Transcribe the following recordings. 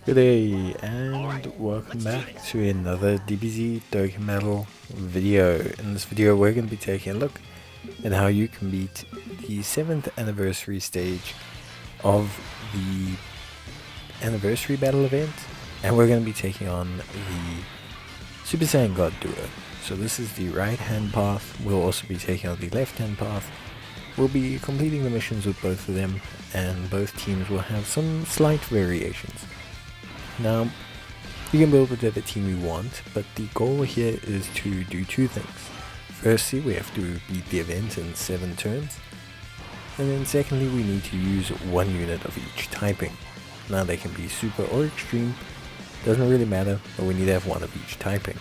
Good day and welcome back to another Dbz Dokkan video. In this video we're going to be taking a look at how you can beat the 7th anniversary stage of the anniversary battle event, and we're going to be taking on the Super Saiyan God duo. So this is the right hand path. We'll also be taking on the left hand path. We'll be completing the missions with both of them, and both teams will have some slight variations. Now, you can build whatever team you want, but the goal here is to do two things. Firstly, we have to beat the event in 7 turns, and then secondly, we need to use 1 unit of each typing. Now they can be super or extreme, doesn't really matter, but we need to have 1 of each typing.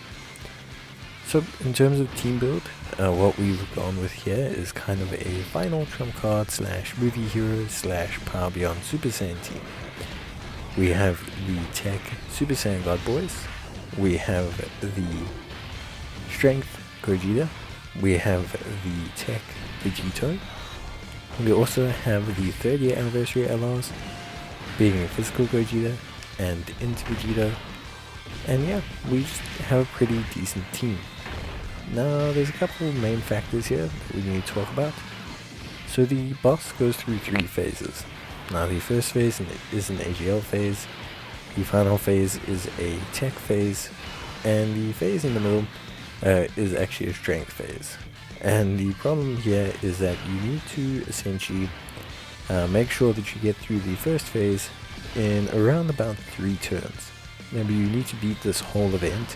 So in terms of team build, what we've gone with here is kind of a final trump card slash movie hero slash Power Beyond Super Saiyan team. We have the Tech Super Saiyan God Boys, we have the Strength Gogeta, we have the Tech Vegeta, we also have the 3rd year anniversary LRs, being Physical Gogeta and Into Vegeta, and yeah, we just have a pretty decent team. Now there's a couple of main factors here that we need to talk about. So the boss goes through 3 phases. Now the first phase is an AGL phase, the final phase is a tech phase, and the phase in the middle is actually a strength phase. And the problem here is that you need to essentially make sure that you get through the first phase in around about 3 turns. Maybe you need to beat this whole event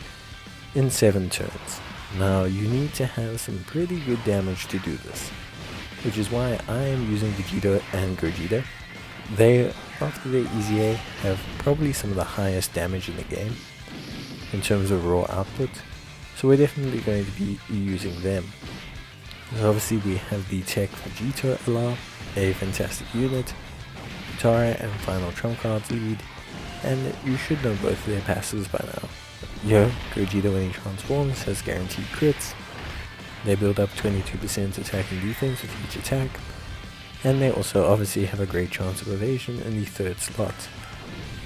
in 7 turns. Now you need to have some pretty good damage to do this, which is why I am using Vegeta and Gogeta. They, after their EZA, have probably some of the highest damage in the game in terms of raw output, so we're definitely going to be using them. So obviously we have the Tech Vegeta LR, a fantastic unit, Tara and final trump cards lead, and you should know both of their passes by now. Gogeta when he transforms has guaranteed crits, they build up 22% attack and defense with each attack, and they also obviously have a great chance of evasion in the 3rd slot.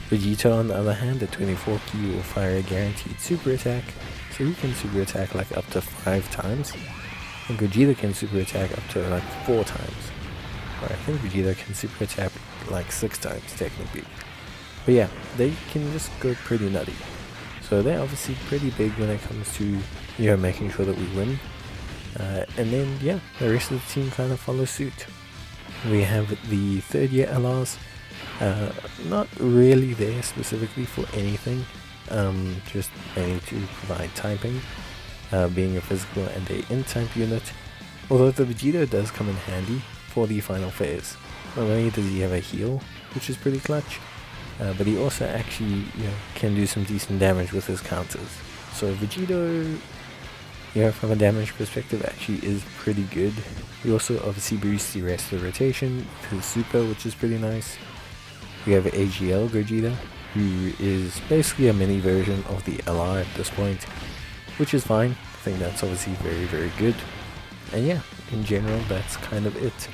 Vegeta on the other hand at 24 key will fire a guaranteed super attack, so he can super attack like up to 5 times, and Gogeta can super attack up to like 4 times. Or I think Vegeta can super attack like 6 times technically. But yeah, they can just go pretty nutty. So they're obviously pretty big when it comes to, making sure that we win. And then, yeah, the rest of the team kind of follows suit. We have the 3rd year LRs, not really there specifically for anything, just mainly to provide typing, being a physical and a in-type unit. Although the Vegeta does come in handy for the final phase. Not only does he have a heal, which is pretty clutch, but he also actually can do some decent damage with his counters. So Vegeta, from a damage perspective, actually is pretty good. He also obviously boosts the rest of the rotation with his super, which is pretty nice. We have AGL Gogeta, who is basically a mini version of the LR at this point, which is fine. I think that's obviously very, very good. And yeah, in general, that's kind of it.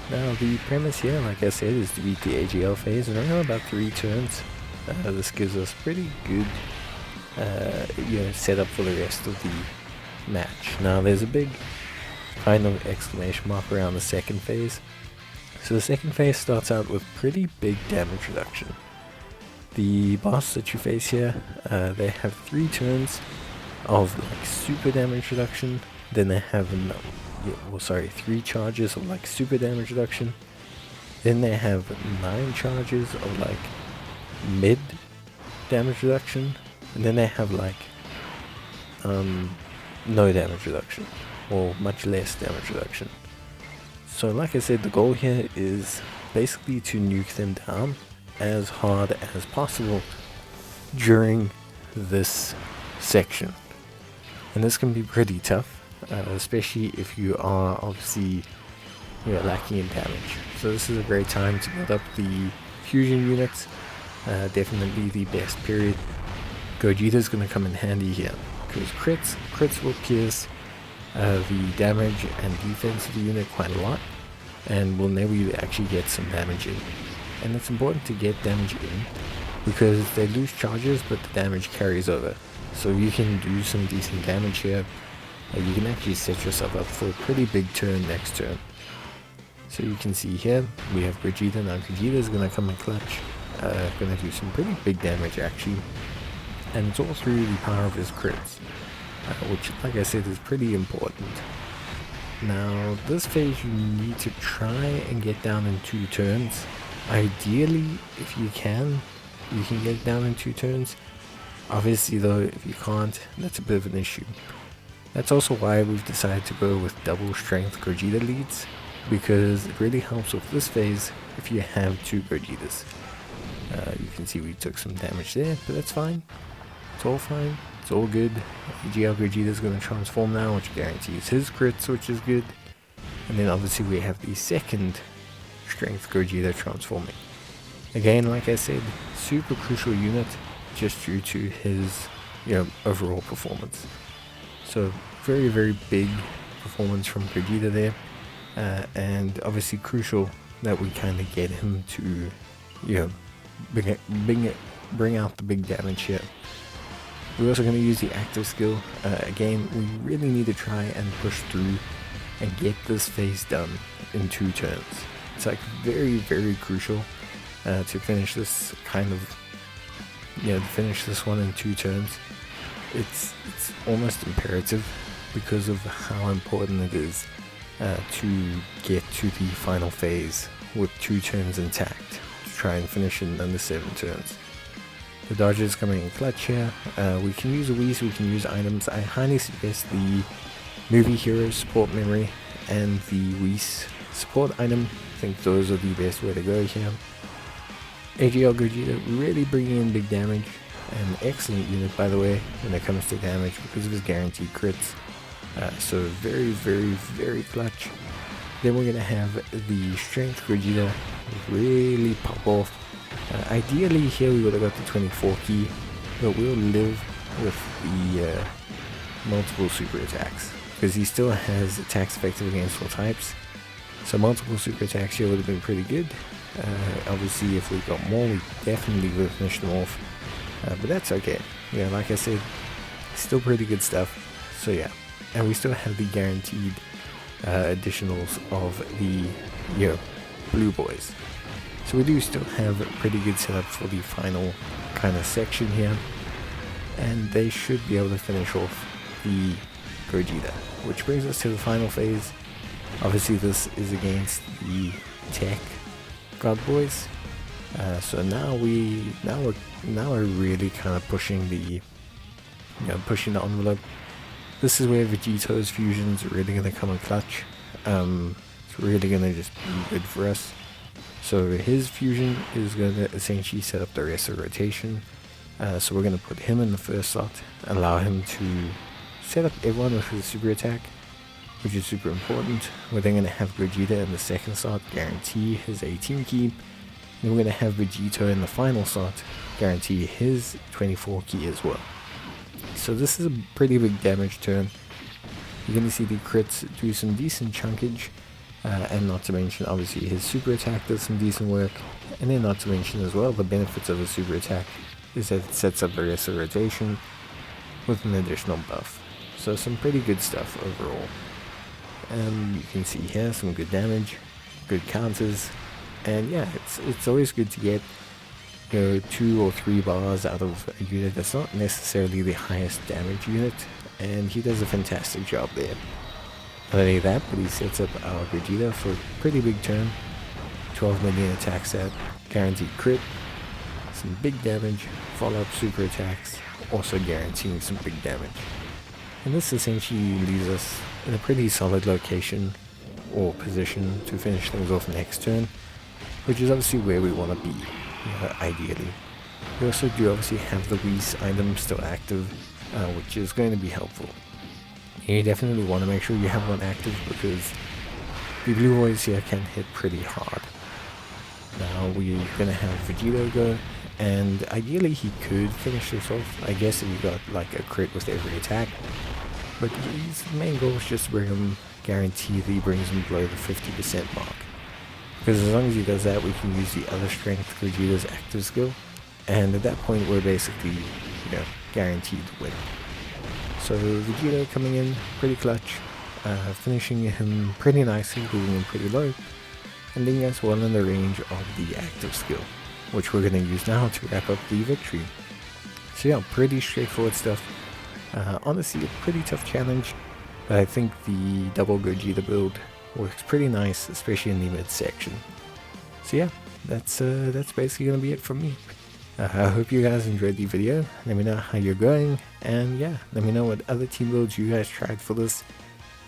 Now the premise here, like I said, is to beat the AGL phase in around about 3 turns. This gives us pretty good setup for the rest of the match. Now there's a big kind of exclamation mark around the 2nd phase. So the 2nd phase starts out with pretty big damage reduction. The boss that you face here, they have 3 turns of like super damage reduction, then they have 3 charges of like super damage reduction, then they have 9 charges of like mid damage reduction, and then they have like no damage reduction, or much less damage reduction. So like I said, the goal here is basically to nuke them down as hard as possible during this section. And this can be pretty tough, especially if you are obviously lacking in damage. So this is a great time to build up the fusion units, definitely the best period. Gogeta is going to come in handy here, because crits will pierce the damage and defense of the unit quite a lot, and will enable you to actually get some damage in. And it's important to get damage in because they lose charges but the damage carries over. So you can do some decent damage here. You can actually set yourself up for a pretty big turn next turn. So you can see here we have Vegeta. Now Vegeta is going to come in clutch, going to do some pretty big damage actually, and it's all through the power of his crits, which like I said is pretty important. Now this phase you need to try and get down in 2 turns. Ideally, if you can get it down in 2 turns. Obviously though, if you can't, that's a bit of an issue. That's also why we've decided to go with double strength Gogeta leads, because it really helps with this phase if you have 2 Gogetas. You can see we took some damage there, but that's fine. It's all fine. It's all good. GL Gogeta is going to transform now, which guarantees his crits, which is good. And then obviously we have the second strength Gogeta transforming. Again, like I said, super crucial unit just due to his, overall performance. So very, very big performance from Vegeta there, and obviously crucial that we kind of get him to, bring out the big damage here. We're also going to use the active skill. Again, we really need to try and push through and get this phase done in 2 turns. It's like very, very crucial to finish this finish this one in 2 turns. It's almost imperative because of how important it is to get to the final phase with 2 turns intact, to try and finish it in under 7 turns. The dodge is coming in clutch here. We can use a Whis, we can use items. I highly suggest the movie hero support memory and the Whis support item. I think those are the best way to go here. AGL Gogeta really bringing in big damage. An excellent unit, by the way, when it comes to damage because of his guaranteed crits. So very, very, very clutch. Then we're going to have the strength Vegeta really pop off. Ideally here we would have got the 24 key, but we'll live with the multiple super attacks because he still has attacks effective against all types. So multiple super attacks here would have been pretty good. Obviously if we got more we definitely would have finished them off. But that's okay. Like I said, still pretty good stuff. So yeah, and we still have the guaranteed additionals of the blue boys. So we do still have a pretty good setup for the final kind of section here, and they should be able to finish off the Gogeta, which brings us to the final phase. Obviously this is against the Tech God Boys. So now we're really kind of pushing the envelope. This is where Vegeto's fusions are really going to come in clutch. It's really going to just be good for us. So his fusion is going to essentially set up the rest of the rotation. So we're going to put him in the first slot, allow him to set up everyone with his super attack, which is super important. We're then going to have Vegeta in the second slot, guarantee his 18 key. Then we're going to have Vegeta in the final slot, guarantee his 24 key as well. So this is a pretty big damage turn. You're going to see the crits do some decent chunkage, and not to mention obviously his super attack does some decent work, and then not to mention as well the benefits of a super attack is that it sets up the rest of the rotation with an additional buff. So some pretty good stuff overall. You can see here some good damage, good counters, and yeah, it's always good to get 2 or 3 bars out of a unit that's not necessarily the highest damage unit, and he does a fantastic job there. Not only that, but he sets up our Vegeta for a pretty big turn. 12 million attack set, guaranteed crit, some big damage, follow-up super attacks, also guaranteeing some big damage. And this essentially leaves us in a pretty solid location or position to finish things off next turn, which is obviously where we want to be, ideally. We also do obviously have the Whis item still active, which is going to be helpful. You definitely want to make sure you have one active because the blue boys here can hit pretty hard. Now we're going to have Vegeta go, and ideally he could finish this off, I guess, if you got like a crit with every attack. But his main goal is just to bring him, guarantee that he brings him below the 50% mark. Because as long as he does that, we can use the other strength Vegeta's active skill and at that point we're basically, you know, guaranteed to win. So Vegeta coming in pretty clutch, finishing him pretty nicely, leaving him pretty low, and leaving us well in the range of the active skill, which we're going to use now to wrap up the victory. So yeah, pretty straightforward stuff. Honestly, a pretty tough challenge, but I think the double Gogeta build works pretty nice, especially in the midsection. So yeah, that's basically going to be it from me. I hope you guys enjoyed the video. Let me know how you're going, and yeah, let me know what other team builds you guys tried for this,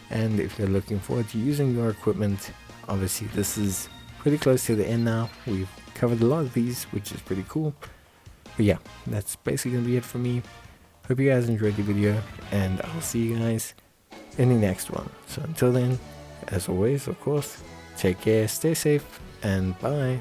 and if you're looking forward to using your equipment. Obviously this is pretty close to the end now. We've covered a lot of these, which is pretty cool. But yeah, that's basically going to be it for me. Hope you guys enjoyed the video, and I'll see you guys in the next one. So until then, as always, of course, take care, stay safe, and bye.